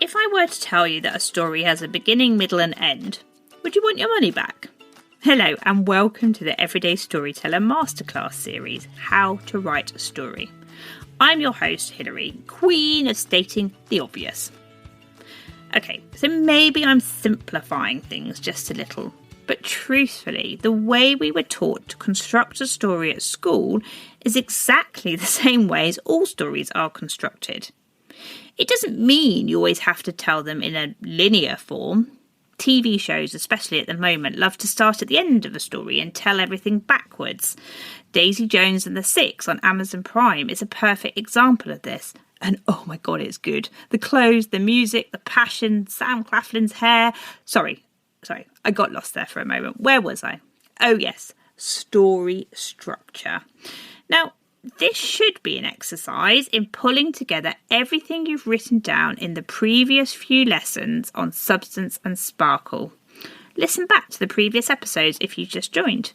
If I were to tell you that a story has a beginning, middle and end, would you want your money back? Hello and welcome to the Everyday Storyteller Masterclass series, How to Write a Story. I'm your host, Hilary, queen of stating the obvious. Okay, so maybe I'm simplifying things just a little, but truthfully, the way we were taught to construct a story at school is exactly the same way as all stories are constructed. It doesn't mean you always have to tell them in a linear form. TV shows, especially at the moment, love to start at the end of a story and tell everything backwards. Daisy Jones and the Six on Amazon Prime is a perfect example of this. And oh my god, it's good. The clothes, the music, the passion, Sam Claflin's hair. Sorry, I got lost there for a moment. Where was I? Oh yes, story structure. Now, this should be an exercise in pulling together everything you've written down in the previous few lessons on substance and sparkle. Listen back to the previous episodes if you just joined.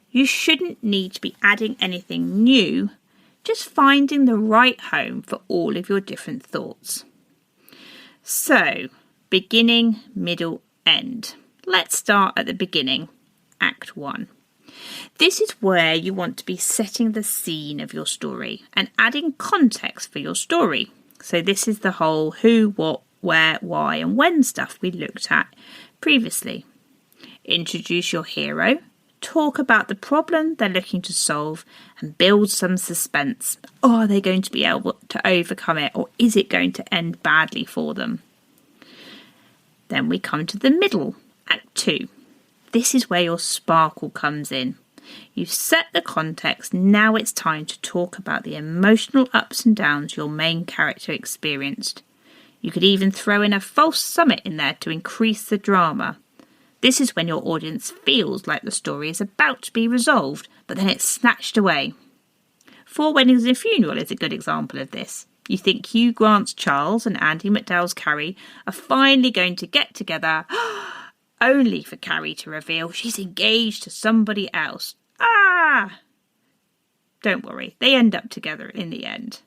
You shouldn't need to be adding anything new, just finding the right home for all of your different thoughts. So, beginning, middle, end. Let's start at the beginning, Act 1. This is where you want to be setting the scene of your story and adding context for your story. So this is the whole who, what, where, why and when stuff we looked at previously. Introduce your hero, talk about the problem they're looking to solve and build some suspense. Are they going to be able to overcome it, or is it going to end badly for them? Then we come to the middle, Act 2. This is where your sparkle comes in. You've set the context, now it's time to talk about the emotional ups and downs your main character experienced. You could even throw in a false summit in there to increase the drama. This is when your audience feels like the story is about to be resolved, but then it's snatched away. Four Weddings and a Funeral is a good example of this. You think Hugh Grant's Charles and Andie MacDowell's Carrie are finally going to get together, only for Carrie to reveal she's engaged to somebody else. Don't worry, they end up together in the end.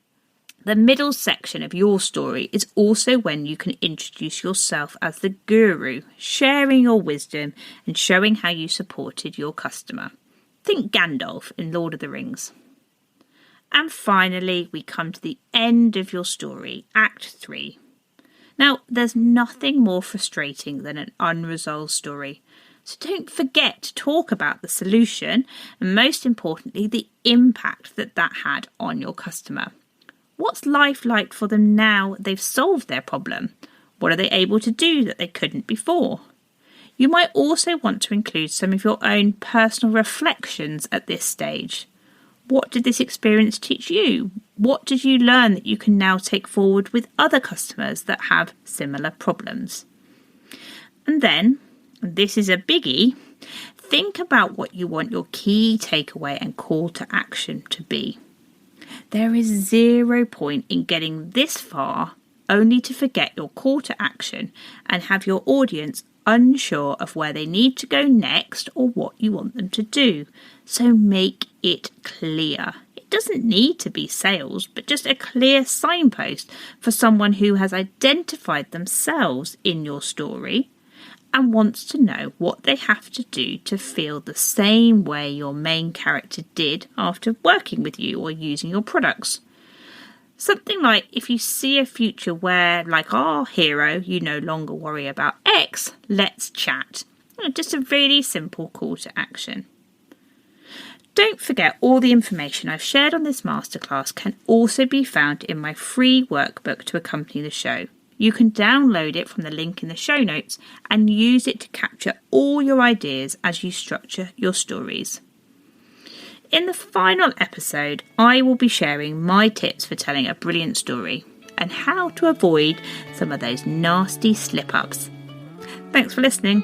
The middle section of your story is also when you can introduce yourself as the guru, sharing your wisdom and showing how you supported your customer. Think Gandalf in Lord of the Rings. And finally, we come to the end of your story, Act 3. Now, there's nothing more frustrating than an unresolved story. So don't forget to talk about the solution and, most importantly, the impact that had on your customer. What's life like for them now they've solved their problem? What are they able to do that they couldn't before? You might also want to include some of your own personal reflections at this stage. What did this experience teach you? What did you learn that you can now take forward with other customers that have similar problems? And then, and this is a biggie, think about what you want your key takeaway and call to action to be. There is 0 point in getting this far only to forget your call to action and have your audience unsure of where they need to go next or what you want them to do. So make it clear. It doesn't need to be sales, but just a clear signpost for someone who has identified themselves in your story and wants to know what they have to do to feel the same way your main character did after working with you or using your products. Something like, if you see a future where, like our hero, you no longer worry about X, let's chat. Just a really simple call to action. Don't forget, all the information I've shared on this masterclass can also be found in my free workbook to accompany the show. You can download it from the link in the show notes and use it to capture all your ideas as you structure your stories. In the final episode, I will be sharing my tips for telling a brilliant story and how to avoid some of those nasty slip-ups. Thanks for listening.